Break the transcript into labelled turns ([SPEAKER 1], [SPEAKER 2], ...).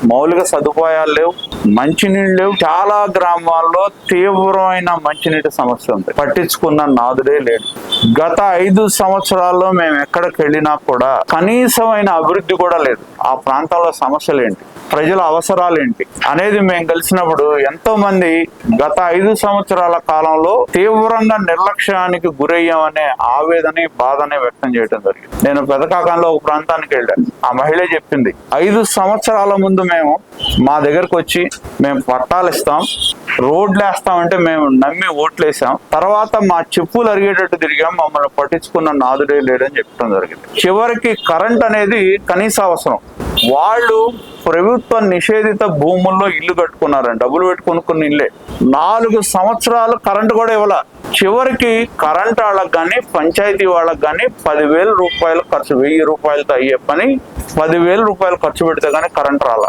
[SPEAKER 1] మౌలిక సదుపాయాలు లేవు, మంచినీళ్ళు లేవు. చాలా గ్రామాల్లో తీవ్రమైన మంచినీటి సమస్య ఉంది. పట్టించుకున్న నాదుడే లేడు. గత 5 సంవత్సరాల్లో మేము ఎక్కడికి వెళ్ళినా కూడా కనీసమైన అభివృద్ధి కూడా లేదు. ఆ ప్రాంతాల్లో సమస్యలు ఏంటి, ప్రజల అవసరాలు ఏంటి అనేది మేము కలిసినప్పుడు ఎంతో మంది గత 5 సంవత్సరాల కాలంలో తీవ్రంగా నిర్లక్ష్యానికి గురయ్యామనే ఆవేదన, బాధని వ్యక్తం చేయడం జరిగింది. నేను పెదకాకంలో ఒక ప్రాంతానికి వెళ్ళాను. ఆ మహిళ చెప్పింది, 5 సంవత్సరాల ముందు మేము మా దగ్గరకు వచ్చి మేము పట్టాలు ఇస్తాం, రోడ్లు వేస్తామంటే మేము నమ్మి ఓట్లేసాం. తర్వాత మా చెప్పులు అరిగేటట్టు తిరిగాం, మమ్మల్ని పట్టించుకున్న నాదుడే లేడని చెప్పడం జరిగింది. చివరికి కరెంట్ అనేది కనీస అవసరం. వాళ్ళు ప్రభుత్వ నిషేధిత భూముల్లో ఇల్లు కట్టుకున్నారని, డబ్బులు పెట్టుకుని ఇల్లే. 4 సంవత్సరాలు కరెంటు కూడా ఇవ్వాల. చివరికి కరెంట్ వాళ్ళకి కానీ పంచాయతీ వాళ్ళకి కానీ 10,000 రూపాయలు ఖర్చు, 1000 రూపాయలతో అయ్యే పని 10,000 రూపాయలు ఖర్చు పెడితే కానీ కరెంట్ రాల.